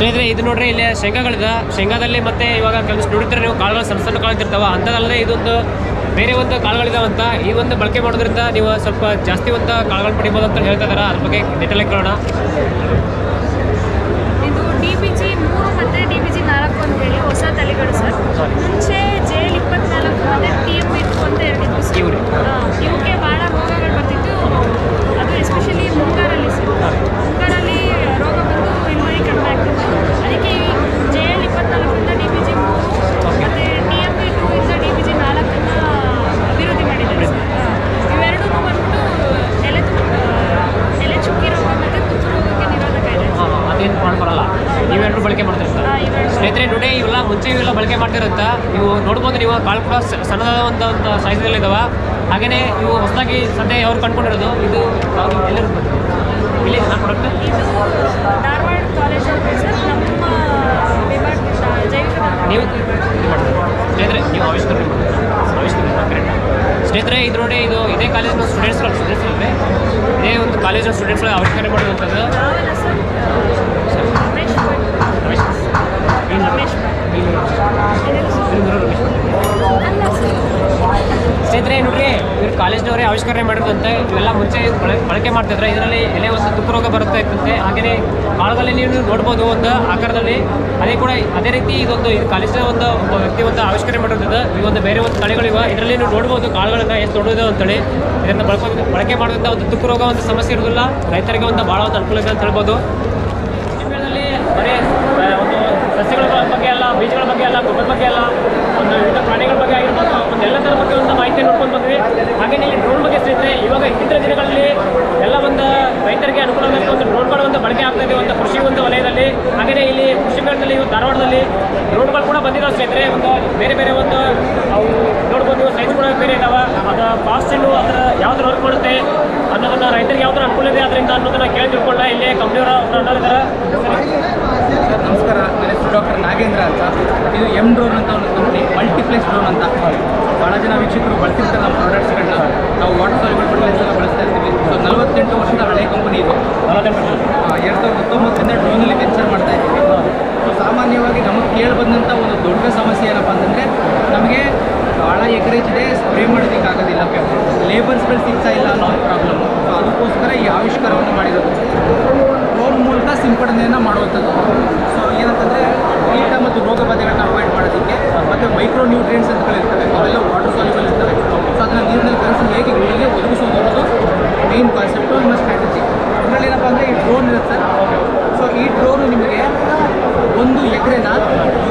ಸ್ನೇಹಿತರೆ ಇದು ನೋಡ್ರಿ ಇಲ್ಲಿ ಶೇಂಗಾಗಳಿದೆ. ಶೇಂಗಾದಲ್ಲಿ ಮತ್ತೆ ಇವಾಗ ಕೆಲವಷ್ಟು ನೋಡಿದ್ರೆ ನೀವು ಕಾಳುಗಳು ಸಣ್ಣ ಸಣ್ಣ ಕಾಳುತ್ತಿರ್ತಾವೆ. ಅಂಥದ್ದಲ್ಲದೆ ಇದೊಂದು ಬೇರೆ ಒಂದು ಕಾಳುಗಳಿದಾವಂತ. ಈ ಒಂದು ಬಳಕೆ ಮಾಡೋದ್ರಿಂದ ನೀವು ಸ್ವಲ್ಪ ಜಾಸ್ತಿ ಒಂದು ಕಾಳುಗಳು ಪಡಿಬೋದು ಅಂತ ಹೇಳ್ತಾ ಇದ್ದಾರೆ. ಅದ್ರ ಬಗ್ಗೆ ಡೀಟೇಲ್ ಕೇಳೋಣ. ಇದು DBG 3 ಮತ್ತು DBG 4 ಅಂತ ಹೇಳಿ ಹೊಸ ತಳಿಗಳು ಸರ್. ಮುಂಚೆ JL 24 ಮತ್ತು TM 2 ಅಂತ ಎರಡಿತ್ತು. ಇವಕ್ಕೆ ಭಾಳ ರೋಗಗಳು ಬರ್ತಿತ್ತು. ಅದು ಎಸ್ಪೆಷಲಿ ಮುಂಗಾರಲ್ಲಿ ಸರ್. ಮುಂಗಾರಲ್ಲಿ ರೋಗ ಬಂದು ಇಳುವರಿ ಕಡಿಮೆ ಆಗ್ತಿತ್ತು. ಅದಕ್ಕೆ JL 24ರಿಂದ DBG 3 ಮತ್ತು TM 2 ಇಂದ DBG 4 ಅಭಿವೃದ್ಧಿ ಮಾಡಿದ್ದಾರೆ ಸರ್. ಇವೆರಡೂ ಬಂದ್ಬಿಟ್ಟು ಎಲೆ ಚುಕ್ಕಿ ರೋಗ ಮತ್ತು ತುಕ್ಕು ರೋಗಕ್ಕೆ ನಿರೋಧಕ ಇದೆ. ಅದೇನು ಮಾಡ್ಕೊಳಲ್ಲ. ನೀವೆಲ್ಲರೂ ಬಳಕೆ ಮಾಡ್ತಿರ್ತಾರೆ ಸ್ನೇಹಿತರೆ. ನೋಡಿ ಇವೆಲ್ಲ ಮುಂಚೆ ಇವೆಲ್ಲ ಬಳಕೆ ಮಾಡ್ತಿರುತ್ತ. ನೀವು ನೋಡ್ಬೋದು, ನೀವು ಕಾಳು ಕೂಡ ಸಣ್ಣದಾದ ಒಂದು ಸೈಜಲ್ಲಿ ಇದಾವೆ. ಹಾಗೆಯೇ ಇವು ಹೊಸದಾಗಿ ಸದ್ಯ ಅವ್ರು ಕಂಡುಕೊಂಡಿರೋದು ಇದು ಎಲ್ಲಿರೋದು ಇಲ್ಲಿ ಪ್ರಾಡಕ್ಟ್ ಇದು ಧಾರವಾಡ ಕಾಲೇಜ್ ಸರ್. ನಮ್ಮ ವಿಭಾಗದಿಂದ ಜೈವಿಕ ನೀವು ಸ್ನೇಹಿತರೆ ನೀವು ಆವಿಷ್ಕಾರ ಕರೆಕ್ಟ್. ಸ್ನೇಹಿತರೆ ಇದು ನೋಡಿ, ಇದು ಇದೇ ಕಾಲೇಜಿನ ಸ್ಟೂಡೆಂಟ್ಸ್ಗಳು ಅಂದರೆ ಇದೇ ಒಂದು ಕಾಲೇಜಿನ ಸ್ಟೂಡೆಂಟ್ಸ್ಗಳು ಆವಿಷ್ಕಾರ ಮಾಡಿರುವಂಥದ್ದು. ಸ್ನೇಹಿತರೆ ನೋಡ್ರಿ, ಇವ್ರು ಕಾಲೇಜ್ನವರೇ ಆವಿಷ್ಕಾರ ಮಾಡಿರೋದಂತೆ. ಇವೆಲ್ಲ ಮುಂಚೆ ಬಳಕೆ ಮಾಡ್ತಿದ್ರೆ ಇದರಲ್ಲಿ ಎಲೆ ಒಂದು ತುಕ್ಕು ರೋಗ ಬರುತ್ತಾ ಇರ್ತಂತೆ. ಹಾಗೆಯೇ ಕಾಳುಗಳಲ್ಲಿ ನೀವು ನೋಡ್ಬೋದು ಒಂದು ಆಕಾರದಲ್ಲಿ. ಅದೇ ರೀತಿ ಇದೊಂದು ಇದು ಕಾಲೇಜಿನ ಒಂದು ವ್ಯಕ್ತಿ ಒಂದು ಆವಿಷ್ಕಾರ ಮಾಡಿರೋದು. ಈ ಒಂದು ಬೇರೆ ಒಂದು ತಳಿಗಳಿವೆ. ಇದರಲ್ಲಿ ನೀವು ನೋಡ್ಬೋದು ಕಾಳುಗಳನ್ನ ಎಷ್ಟು ದೊಡ್ಡದು ಅಂತೇಳಿ. ಇದನ್ನು ಬಳಕೆ ಮಾಡೋದ್ರಿಂದ ಒಂದು ತುಕ್ಕು ರೋಗ ಒಂದು ಸಮಸ್ಯೆ ಇರೋದಿಲ್ಲ. ರೈತರಿಗೆ ಒಂದು ಭಾಳ ಒಂದು ಅನುಕೂಲ ಇದೆ ಅಂತ ಹೇಳ್ಬೋದು. ಬರೀ ಒಂದು ಸಸ್ಯಗಳ ಬಗ್ಗೆ ಅಲ್ಲ, ಬೀಜಗಳ ಬಗ್ಗೆ ಅಲ್ಲ, ಗೊಬ್ಬರ ಬಗ್ಗೆ ಅಲ್ಲ, ಒಂದು ವಿವಿಧ ಪ್ರಾಣಿಗಳ ಬಗ್ಗೆ ಆಗಿರ್ಬೋದು, ಒಂದು ಎಲ್ಲ ಥರ ಬಗ್ಗೆ ಒಂದು ಮಾಹಿತಿ ನೋಡ್ಕೊಂಡು ಬಂದ್ವಿ. ಹಾಗೆಯೇ ಇಲ್ಲಿ ಡ್ರೋನ್ ಬಗ್ಗೆ ಸ್ನೇಹಿತರೆ ಇವಾಗ ಇತ್ತೀಚಿನ ದಿನಗಳಲ್ಲಿ ಎಲ್ಲ ಒಂದು ರೈತರಿಗೆ ಅನುಕೂಲ ಆಗುತ್ತೆ ಒಂದು ಡ್ರೋನ್ಗಳು ಒಂದು ಬಳಕೆ ಆಗ್ತಾ ಇದೆ ಒಂದು ಕೃಷಿ ಒಂದು ವಲಯದಲ್ಲಿ. ಹಾಗೆಯೇ ಇಲ್ಲಿ ಕೃಷಿ ಮೇಳದಲ್ಲಿ ಧಾರವಾಡದಲ್ಲಿ ಡ್ರೋನ್ಗಳು ಕೂಡ ಬಂದಿದ್ದಾವೆ ಸ್ನೇಹಿತರೆ. ಒಂದು ಬೇರೆ ಬೇರೆ ಒಂದು ಅವು ನೋಡ್ಬೋದು, ನೀವು ಸೈಜ್ ಕೂಡ ಬೇರೆ ಇದ್ದಾವೆ. ಅದು ಕಾಸ್ಟನ್ನು ಅದರ ಯಾವ ಥರ ವರ್ಕ್ ಮಾಡುತ್ತೆ ಅನ್ನೋದನ್ನು ರೈತರಿಗೆ ಯಾವ ಥರ ಅನುಕೂಲ ಇದೆ ಅದರಿಂದ ಅನ್ನೋದನ್ನು ಕೇಳಿ ತಿಳ್ಕೊಂಡ ಇಲ್ಲಿ ಕಂಪ್ನಿಯವರ ಅನ್ನೋದಿದ್ದಾರೆ. ನಮಸ್ಕಾರ, ನನ್ನ ಹೆಸರು ಡಾಕ್ಟರ್ ನಾಗೇಂದ್ರ ಅಂತ. ಇದು ಡ್ರೋನ್ ಅಂತ ಒಂದು ಕಂಪ್ನಿ, ಮಲ್ಟಿಪ್ಲೆಕ್ಸ್ ಡ್ರೋನ್ ಅಂತ. ಭಾಳ ಜನ ವೀಕ್ಷಕರು ಬಳಸಿರ್ತಾರೆ ನಮ್ಮ ಪ್ರಾಡಕ್ಟ್ಸ್ಗಳನ್ನ. ನಾವು ವಾಟರ್ ಸಾಲ್ಯುಬಲ್ ಫರ್ಟಿಲೈಸರ್ ಎಲ್ಲ ಬಳಸ್ತಾ ಇರ್ತೀವಿ. ಸೊ 48 ವರ್ಷದ ಹಳೆಯ ಕಂಪನಿ ಇದು. 2019ರಿಂದ ಡ್ರೋನಲ್ಲಿ ವೆಂಚರ್ ಮಾಡ್ತಾ ಇದ್ದೀವಿ. ಸೊ ಸಾಮಾನ್ಯವಾಗಿ ನಮಗೆ ಕೇಳಿ ಬಂದಂಥ ಒಂದು ದೊಡ್ಡ ಸಮಸ್ಯೆ ಏನಪ್ಪ ಅಂತಂದರೆ, ನಮಗೆ ಭಾಳ ಎಕರೇಜ್ ಇದೆ, ಸ್ಪ್ರೇ ಮಾಡೋದಕ್ಕಾಗೋದಿಲ್ಲ, ಲೇಬರ್ಸ್ಗಳು ಸಿಗ್ತಾ ಇಲ್ಲ ಅನ್ನೋ ಒಂದು ಪ್ರಾಬ್ಲಮ್ಮು. ಸೊ ಅದಕ್ಕೋಸ್ಕರ ಈ ಆವಿಷ್ಕಾರವನ್ನು ಮಾಡಿರೋದು. ಡ್ರೋನ್ ಮೂಲಕ ಸಿಂಪಡಣೆಯನ್ನು ಮಾಡುವಂಥದ್ದು. ಸೊ ಏನಂತಂದರೆ ಕೀಟ ಮತ್ತು ರೋಗ ಬಾಧೆಗಳನ್ನ ಅವಾಯ್ಡ್ ಮಾಡೋದಕ್ಕೆ, ಮತ್ತು ಮೈಕ್ರೋ ನ್ಯೂಟ್ರಿಯೆಂಟ್ಸ್ ಅಂತಗಳಿರ್ತವೆ, ಅವೆಲ್ಲ ವಾಟರ್ ಸಾಲ್ಯುಬಲ್ ಇರ್ತವೆ. ಸೊ ಅದನ್ನು ನೀರಿನಲ್ಲಿ ಕಲಸಿ ಹೇಗೆ ಗಿಡಗಳಿಗೆ ಒದಗಿಸೋದು ಅನ್ನೋದು ಮೇನ್ ಕಾನ್ಸೆಪ್ಟು, ನಮ್ಮ ಸ್ಟ್ರಾಟಜಿ. ಅದರಲ್ಲಿ ಏನಪ್ಪ ಅಂದರೆ ಈ ಡ್ರೋನ್ ಇರುತ್ತೆ ಸರ್. ಸೊ ಈ ಡ್ರೋನು ನಿಮಗೆ 1 ಎಕರೆನ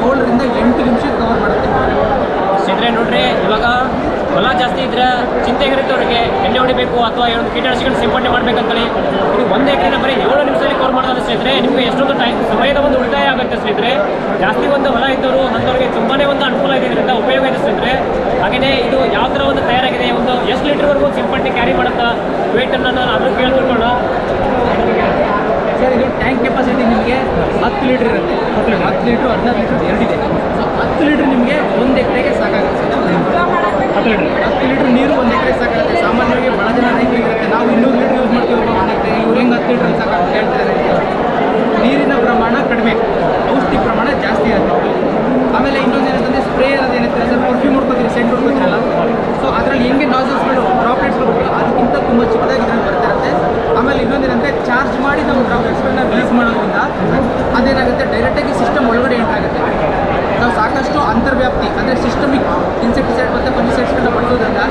7ರಿಂದ 8 ನಿಮಿಷಕ್ಕೆ ಕವರ್ ಮಾಡುತ್ತೆ. ಸ್ನೇಹಿತರೆ ನೋಡ್ರಿ, ಇವಾಗ ಹೊಲ ಜಾಸ್ತಿ ಇದ್ರೆ ಚಿಂತೆ ಇರುತ್ತೆ ಅವರಿಗೆ, ಎಣ್ಣೆ ಹೊಡಿಬೇಕು ಅಥವಾ ಒಂದು ಕೀಟನಾಶಕಗಳು ಸಿಂಪಡಣೆ ಮಾಡಬೇಕಂತೇಳಿ. ಇದು 1 ಎಕರೆನ ಬರೀ 7 ನಿಮಿಷದಲ್ಲಿ ಕವರ್ ಮಾಡೋದು ಸ್ನೇಹಿತರೆ. ನಿಮಗೆ ಎಷ್ಟೊಂದು ಸಮಯದ ಒಂದು ಉಳಿತಾಯ ಆಗುತ್ತೆ ಸ್ನೇಹಿತರೆ. ಜಾಸ್ತಿ ಒಂದು ಹೊಲ ಇದ್ದವರು ಅಂಥವ್ರಿಗೆ ತುಂಬಾ ಒಂದು ಅನುಕೂಲ ಇದೆ, ಇದರಿಂದ ಉಪಯೋಗ ಇದೆ ಸ್ನೇಹಿತರೆ. ಹಾಗೆಯೇ ಇದು ಯಾವ ಥರ ಒಂದು ತಯಾರಾಗಿದೆ, ಒಂದು ಎಷ್ಟು ಲೀಟರ್ವರೆಗೂ ಸಿಂಪಡಣೆ ಕ್ಯಾರಿ ಮಾಡುತ್ತಾ ವೇಟನ್ನು ಅದನ್ನು ಕೇಳ್ತಿಳ್ಕೊಳ್ಳೋಣ ಸರ್. ಇದು ಟ್ಯಾಂಕ್ ಕೆಪಾಸಿಟಿ ನಿಮಗೆ 10 ಲೀಟ್ರ್ ಇರುತ್ತೆ. 10 ಲೀಟ್ರ್ 16 ಲೀಟ್ರ್ ಎರಡಿದೆ. ಸೊ 10 ಲೀಟ್ರ್ ನಿಮಗೆ 1 ಎಕರೆಗೆ ಸಾಕಾಗುತ್ತೆ. 10 ಲೀಟ್ರ್ ನೀರು 1 ಎಕರೆಗೆ ಸಾಕಾಗುತ್ತೆ. ಸಾಮಾನ್ಯವಾಗಿ ಭಾಳ ಜನ ರೈತರಿಗೆ ಇರುತ್ತೆ, ನಾವು 200 ಲೀಟ್ರ್ ಯೂಸ್ ಮಾಡ್ತೀವಿ 1 ಎಕರೆ, ಇವ್ರು ಹೆಂಗೆ 10 ಲೀಟ್ರ್ ಸಾಕಾಗುತ್ತೆ ಹೇಳ್ತಾರೆ. ನೀರಿನ ಪ್ರಮಾಣ ಕಡಿಮೆ, ಔಷಧಿ ಪ್ರಮಾಣ ಜಾಸ್ತಿ ಇರುತ್ತೆ. ಆಮೇಲೆ ಇನ್ನೊಂದು ಏನಂತಂದರೆ ಸ್ಪ್ರೇ ಅನ್ನೋದು ಏನಿರ್ತಾರೆ ಸರ್, ಪರ್ಫ್ಯೂಮ್ ಹೊಡ್ಕೋತೀರಿ, ಸೆಂಟ್ ಹೊಡ್ಕೋತೀರಲ್ಲ. ಸೊ ಅದರಲ್ಲಿ ಹೆಂಗೆ ನಾಸಲ್ಸ್ಗಳು ಡ್ರಾಪ್ಲೆಟ್ಸ್ಗಳು ಅದಕ್ಕಿಂತ ತುಂಬ ಚಿಕ್ಕದಾಗಿ ಇದರಲ್ಲಿ ಬರ್ತಿರುತ್ತೆ. ಆಮೇಲೆ ಇನ್ನೊಂದೇನಂದರೆ ಚಾರ್ಜ್ ಮಾಡಿ ನಾವು ಡ್ರಾಪ್ಲೆಟ್ಸ್ಗಳನ್ನ ರಿಲೀಸ್ ಮಾಡೋದ್ರಿಂದ ಅದೇನಾಗುತ್ತೆ, ಡೈರೆಕ್ಟಾಗಿ ಸಿಸ್ಟಮ್ ಒಳಗಡೆ ಎಂಟ್ರಾಗುತ್ತೆ. ನಾವು ಸಾಕಷ್ಟು ಅಂತರ್ವ್ಯಾಪ್ತಿ ಅಂದರೆ ಸಿಸ್ಟಮಿಕ್ ಇನ್ಸೆಕ್ಟಿಸೈಡ್ ಮತ್ತು ಫಂಗಿಸೈಡ್ಸ್ಗಳನ್ನ ಬಳಸೋದ್ರಿಂದ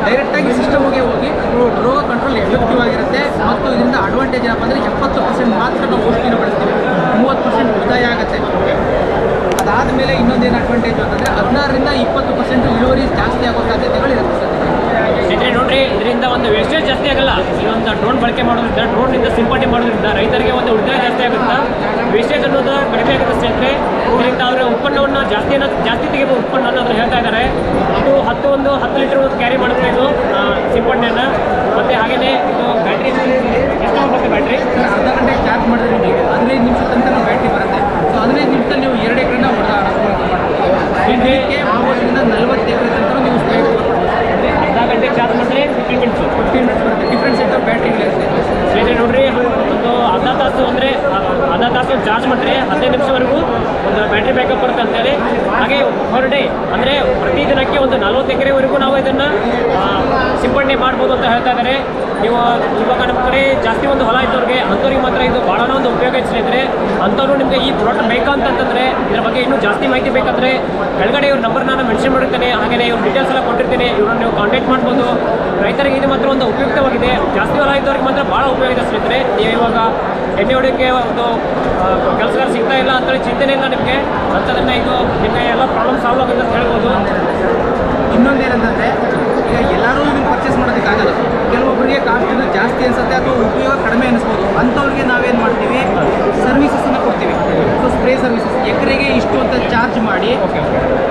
ಡೈರೆಕ್ಟಾಗಿ ಸಿಸ್ಟಮ್ಗೆ ಹೋಗಿ ರೋಗ ಕಂಟ್ರೋಲ್ ಎಫೆಕ್ಟಿವ್ ಆಗಿರುತ್ತೆ. ಮತ್ತು ಇದರಿಂದ ಅಡ್ವಾಂಟೇಜ್ ಏನಪ್ಪ ಅಂದರೆ 70% ಮಾತ್ರ ನಾವು ಔಷಧಿನ ಬಳಸ್ತೀವಿ, 30% ಉಳಿತಾಯ ಆಗುತ್ತೆ. ಅದಾದಮೇಲೆ ಇನ್ನೊಂದೇನು ಅಡ್ವಾಂಟೇಜ್ ಅಂತಂದರೆ 16ರಿಂದ 20% ಇಳುವರಿ ಜಾಸ್ತಿ ಆಗೋ ಸಾಧ್ಯತೆಗಳಿರುತ್ತೆ ಸರ್. ಸ್ನೇಹಿತರೆ ನೋಡ್ರಿ, ಇದರಿಂದ ಒಂದು ವೇಸ್ಟೇಜ್ ಜಾಸ್ತಿ ಆಗಲ್ಲ. ಈ ಒಂದು ಡ್ರೋನ್ ಬಳಕೆ ಮಾಡೋದ್ರಿಂದ, ಡ್ರೋನ್ನಿಂದ ಸಿಂಪಡಣೆ ಮಾಡೋದ್ರಿಂದ ರೈತರಿಗೆ ಒಂದು ಉಳಿತಾಯ ಜಾಸ್ತಿ ಆಗುತ್ತೆ, ವೇಸ್ಟೇಜ್ ಅನ್ನೋದು ಕಡಿಮೆ ಆಗುತ್ತೆ ಸ್ನೇಹಿತರೆ. ಇದರಿಂದ ಅವರ ಉತ್ಪನ್ನವನ್ನು ಜಾಸ್ತಿ ತೆಗೆಯಬಹುದು ಉತ್ಪನ್ನ ಅನ್ನೋದು ಹೇಳ್ತಾ ಇದ್ದಾರೆ. ಇದು 10 ಲೀಟರ್ ಒಂದು ಕ್ಯಾರಿ ಮಾಡುತ್ತೆ ಇದು ಸಿಂಪಡಣೆಯನ್ನು. ಮತ್ತು ಹಾಗೆಯೇ ಇದು ಬ್ಯಾಟ್ರಿ ಎಷ್ಟು ಬರುತ್ತೆ ಬ್ಯಾಟ್ರಿ? ಅರ್ಧ ಗಂಟೆ ಚಾರ್ಜ್ ಮಾಡಿದ್ರೆ ನಿಮಗೆ 15 ನಿಮಿಷ ತನಕ ಬ್ಯಾಟ್ರಿ ಬರುತ್ತೆ. ಸೊ 15 ನಿಮಿಷದಲ್ಲಿ ನೀವು 2 ಎಕರೆನ ಇದಕ್ಕೆ 30ರಿಂದ 40 ಎಕರೆ ತನಕ ನೀವು ಸ್ಪ್ರೇ ಮಾಡ್ಬೋದು. ಅರ್ಧ ಗಂಟೆ ಚಾರ್ಜ್ ಮಾಡಿದ್ರೆ 15 ಮಿನಿಟ್ಸ್ ಬರುತ್ತೆ. ಡಿಫ್ರೆನ್ಸ್ ಇತ್ತು ಬ್ಯಾಟ್ರಿ. ಸ್ನೇಹಿತರೆ ನೋಡ್ರಿ, ಒಂದು ಅರ್ಧ ತಾಸು ಅಂದರೆ ಅರ್ಧ ತಾಸು ಒಂದು ಚಾರ್ಜ್ ಮಾಡಿದ್ರೆ 15 ನಿಮಿಷವರೆಗೂ ಒಂದು ಬ್ಯಾಟ್ರಿ ಬ್ಯಾಕಪ್ ಬರುತ್ತೆ ಅಂತೇಳಿ. ಹಾಗೆ ಪರ್ ಡೇ ಅಂದರೆ ಪ್ರತಿದಿನಕ್ಕೆ ಒಂದು 40 ಎಕರೆವರೆಗೂ ನಾವು ಇದನ್ನು ಸಿಂಪಡಣೆ ಮಾಡ್ಬೋದು ಅಂತ ಹೇಳ್ತಾ ಇದ್ದಾರೆ. ನೀವು ಇವಾಗ ನಮ್ಮ ಕಡೆ ಜಾಸ್ತಿ ಒಂದು ಹೊಲ ಇದ್ದವ್ರಿಗೆ ಅಂಥವ್ರಿಗೆ ಮಾತ್ರ ಇದು ಭಾಳ ಒಂದು ಉಪಯೋಗ ಸ್ನೇಹಿತರೆ. ಅಂಥವ್ರು ನಿಮಗೆ ಈ ಪ್ರಾಡಕ್ಟ್ ಬೇಕಂತಂದರೆ ಇದ್ರ ಬಗ್ಗೆ ಇನ್ನೂ ಜಾಸ್ತಿ ಮಾಹಿತಿ ಬೇಕಂದರೆ ಕೆಳಗಡೆ ಇವ್ರ ನಂಬರ್ ನಾನು ಮೆನ್ಷನ್ ಮಾಡಿರ್ತೇನೆ. ಹಾಗೆಯೇ ಇವ್ರ ಡೀಟೇಲ್ಸ್ ಎಲ್ಲ ಕೊಟ್ಟಿರ್ತೀನಿ, ಇವ್ರನ್ನ ನೀವು ಕಾಂಟ್ಯಾಕ್ಟ್ ಮಾಡ್ಬೋದು. ರೈತರಿಗೆ ಇದು ಮಾತ್ರ ಒಂದು ಉಪಯುಕ್ತವಾಗಿದೆ. ಜಾಸ್ತಿ ಹೊಲ ಇದ್ದವ್ರಿಗೆ ಮಾತ್ರ ಭಾಳ ಉಪಯೋಗ ಇದೆ ಸ್ನೇಹಿತರೆ. ನೀವು ಇವಾಗ ಎಣ್ಣೆ ಹೊಡಿಯೋಕ್ಕೆ ಒಂದು ಕೆಲಸಗಾರ ಸಿಗ್ತಾ ಇಲ್ಲ ಅಂತೇಳಿ ಚಿಂತೆನೇ ಇಲ್ಲ ನಿಮಗೆ. ಅಂಥದನ್ನು ಇದು ನಿಮಗೆ ಎಲ್ಲ ಪ್ರಾಬ್ಲಮ್ ಸಾಲ್ವ್ ಆಗುತ್ತೆ ಅಂತ ಹೇಳ್ಬೋದು. ಇನ್ನೊಂದೇನಂತಂದರೆ ಈಗ ಎಲ್ಲರೂ ಇದನ್ನು ಪರ್ಚೇಸ್ ಮಾಡೋದಕ್ಕಾಗಲ್ಲ. ಕೆಲವೊಬ್ಬರಿಗೆ ಕಾಸ್ಟ್ ಜಾಸ್ತಿ ಅನಿಸುತ್ತೆ ಅಥವಾ ಉಪಯೋಗ ಕಡಿಮೆ ಅನಿಸ್ಬೋದು. ಅಂಥವ್ರಿಗೆ ನಾವೇನು ಮಾಡ್ತೀವಿ, ಸರ್ವಿಸಸನ್ನು ಕೊಡ್ತೀವಿ. ಸೊ ಸ್ಪ್ರೇ ಸರ್ವಿಸಸ್ ಎಕರೆಗೆ ಇಷ್ಟು ಅಂತ ಚಾರ್ಜ್ ಮಾಡಿ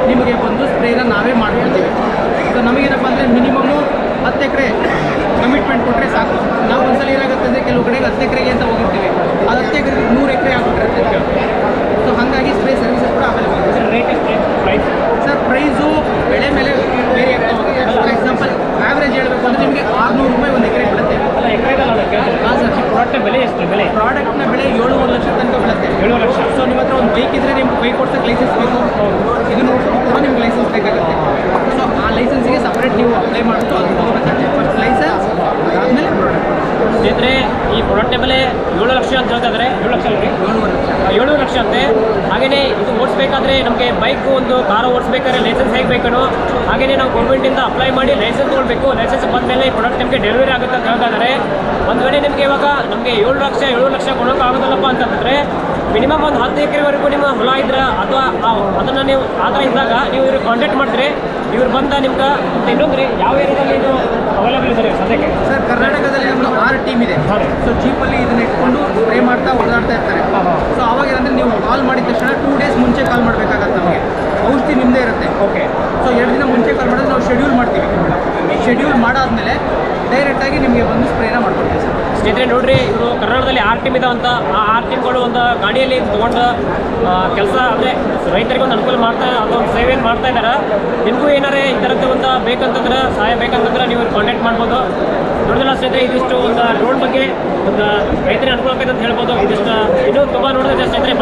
ನಿಮಗೆ ಬಂದು ಸ್ಪ್ರೇನ ನಾವೇ ಮಾಡ್ಕೊಡ್ತೀವಿ. ಸೊ ನಮಗೇನಪ್ಪ ಅಂದರೆ ಮಿನಿಮಮ್ಮು 10 ಎಕರೆ ಕಮಿಟ್ಮೆಂಟ್ ಕೊಟ್ಟರೆ ಸಾಕು. ನಾವು ಒಂದ್ಸಲ ಏನಾಗುತ್ತೆ ಅಂದರೆ ಕೆಲವು ಕಡೆಗೆ 10 ಎಕರೆಗೆ ಅಂತ ಹೋಗಿರ್ತೀವಿ, ಅದು 10 ಎಕರೆಗೆ 100 ಎಕರೆ ಆಗ್ಬಿಟ್ಟಿರುತ್ತೆ. ಸೊ ಹಾಗಾಗಿ ಸ್ಪ್ರೇ ಸರ್ವಿಸಸ್ ಕೂಡ ಅವೈಲೇಬಲ್ ಇದೆ. ಸರ್ ರೇಟ್ ಎಷ್ಟು ಪ್ರೈಸ್? ಸರ್ ಪ್ರೈಸು ಬೆಳೆ ಮೇಲೆ ಬೇರೆ ಆಗ್ತಾ ಹೋಗುತ್ತೆ. ಫಾರ್ ಎಕ್ಸಾಂಪಲ್ ಆ್ಯಾವ್ರೇಜ್ ಹೇಳಬೇಕು ಅಂದರೆ ನಿಮಗೆ 600 ರೂಪಾಯಿ ಒಂದು ಎಕರೆ ಬೀಳುತ್ತೆ. ಅಲ್ಲ ಎಕರೆಗಲ್ಲ ಕೇಳ್ತಾರೆ. ಹಾಂ ಸರ್. ಪ್ರಾಡಕ್ಟ್ ಬೆಲೆ ಎಷ್ಟು? ಬೆಲೆ ಪ್ರಾಡಕ್ಟ್ನ ಬೆಲೆ 7 ಲಕ್ಷ ತನಕ ಬೀಳುತ್ತೆ. 7 ಲಕ್ಷ. ಸೊ ನಿಮ್ಮ ಹತ್ರ ಒಂದು ಬೈಕ್ ಇದ್ದರೆ ನಿಮ್ಗೆ ಬೈಕ್ ಓಡಿಸೋಕ್ಕೆ ಲೈಸೆನ್ಸ್ ಬೇಕು. ಇದು ನೋಡ್ಕೊಂಡು ಕೂಡ ನಿಮ್ಗೆ ಲೈಸೆನ್ಸ್ ಬೇಕಾಗುತ್ತೆ. ಸೊ ಆ ಲೈಸೆನ್ಸಿಗೆ ಸಪ್ರೇಟ್ ನೀವು ಅಪ್ಲೈ ಮಾಡಿಬಿಟ್ಟು ಅದು ತಗೋಬೇಕಾಗುತ್ತೆ. ಫಸ್ಟ್ ಲೈಸೆನ್ಸ್ ಆದಮೇಲೆ ಪ್ರಾಡಕ್ಟ್. ಸ್ನೇಹಿತರೆ ಈ ಪ್ರಾಡಕ್ಟ್ ಬೆಲೆ 7 ಲಕ್ಷ ಅಂತ ಹೇಳ್ತಾ ಇದ್ದಾರೆ. 7 ಲಕ್ಷ ಅಲ್ರಿ? 7 ಲಕ್ಷ ಅಂತೆ. ಹಾಗೆಯೇ ಇದು ಓಡಿಸ್ಬೇಕಾದ್ರೆ ನಮಗೆ ಬೈಕು ಒಂದು ಕಾರು ಓಡಿಸ್ಬೇಕಾದ್ರೆ ಲೈಸೆನ್ಸ್ ಹೇಗೆ ಬೇಕೋ ಹಾಗೆಯೇ ನಾವು ಗೌರ್ಮೆಂಟಿಂದ ಅಪ್ಲೈ ಮಾಡಿ ಲೈಸೆನ್ಸ್ ತೊಗೊಳ್ಬೇಕು. ಲೈಸೆನ್ಸ್ ಬಂದಮೇಲೆ ಈ ಪ್ರಾಡಕ್ಟ್ ನಿಮಗೆ ಡೆಲಿವರಿ ಆಗುತ್ತೆ ಅಂತ ಹೇಳ್ತಾ ಇದ್ದಾರೆ. ಒಂದು ವೇಳೆ ನಿಮಗೆ ಇವಾಗ ನಮಗೆ 7 ಲಕ್ಷ ಕೊಡೋಕ್ಕಾಗೋದಲ್ಲಪ್ಪ ಅಂತಂದರೆ ಮಿನಿಮಮ್ ಒಂದು 10 ಎಕರೆವರೆಗೂ ನಿಮ್ಮ ಹೊಲ ಇದ್ರೆ ಅಥವಾ ಅದನ್ನು ನೀವು ಆ ಥರ ಇದ್ದಾಗ ನೀವು ಇವ್ರಿಗೆ ಕಾಂಟ್ಯಾಕ್ಟ್ ಮಾಡಿದ್ರೆ ಇವ್ರು ಬಂದ ನಿಮ್ಗೆ ಇನ್ನೊಂದು ಯಾವ ಏರಿಯಾದಲ್ಲಿ ಇದು ಅವೈಲೇಬಲ್ ಇದೆ ಸದ್ಯಕ್ಕೆ? ಸರ್ ಕರ್ನಾಟಕದಲ್ಲಿ ನಮ್ಮದು 6 ಟೀಮ್ ಇದೆ. ಸೊ ಜೀಪಲ್ಲಿ ಇದನ್ನ ಇಟ್ಕೊಂಡು ಸ್ಪ್ರೇ ಮಾಡ್ತಾ ಓಡಾಡ್ತಾ ಇರ್ತಾರೆ. ಸೊ ಅವಾಗ ಏನಂದರೆ ನೀವು ಕಾಲ್ ಮಾಡಿದ ತಕ್ಷಣ 2 ಡೇಸ್ ಮುಂಚೆ ಕಾಲ್ ಮಾಡಬೇಕಾಗತ್ತೆ. ನಮಗೆ ಔಷಧಿ ನಿಮ್ಮದೇ ಇರುತ್ತೆ. ಓಕೆ. ಸೊ 2 ದಿನ ಮುಂಚೆ ಕಾಲ್ ಮಾಡಿದ್ರೆ ನಾವು ಶೆಡ್ಯೂಲ್ ಮಾಡ್ತೀವಿ. ಶೆಡ್ಯೂಲ್ ಮಾಡಾದ್ಮೇಲೆ ಡೈರೆಕ್ಟಾಗಿ ನಿಮಗೆ ಬಂದು ಸ್ಪ್ರೇನ ಮಾಡ್ಕೊಡ್ತೀವಿ ಸರ್. ಸ್ನೇಹಿತರೆ ನೋಡ್ರಿ, ಇವರು ಕರ್ನಾಟಕದಲ್ಲಿ 6 ಟೀಮ್ ಇದಾವಂತ. ಆ 6 ಟೀಮ್ಗಳು ಒಂದು ಗಾಡಿಯಲ್ಲಿ ತೊಗೊಂಡು ಕೆಲಸ ಅಂದರೆ ರೈತರಿಗೆ ಒಂದು ಅನುಕೂಲ ಮಾಡ್ತಾ ಅಥವಾ ಒಂದು ಸೇವೆಯನ್ನು ಮಾಡ್ತಾ ಇದ್ದಾರೆ. ನಿಮಗೂ ಏನಾರೇ ಈ ಥರದ್ದು ಒಂದು ಬೇಕಂತಂದ್ರೆ ಸಹಾಯ ಬೇಕಂತಂದ್ರೆ ನೀವು ಕಾಂಟ್ಯಾಕ್ಟ್ ಮಾಡ್ಬೋದು. ನೋಡಿದ್ರೆ ಸ್ನೇಹಿತರೆ ಇದಿಷ್ಟು ಒಂದು ಡ್ರೋನ್ ಬಗ್ಗೆ ಒಂದು ರೈತರಿಗೆ ಅನುಕೂಲ ಆಗ್ತದೆ ಅಂತ ಹೇಳ್ಬೋದು. ಇದಿಷ್ಟು ಇನ್ನೂ ತುಂಬ ನೋಡಿದ್ರೆ ಸ್ನೇಹಿತರೆ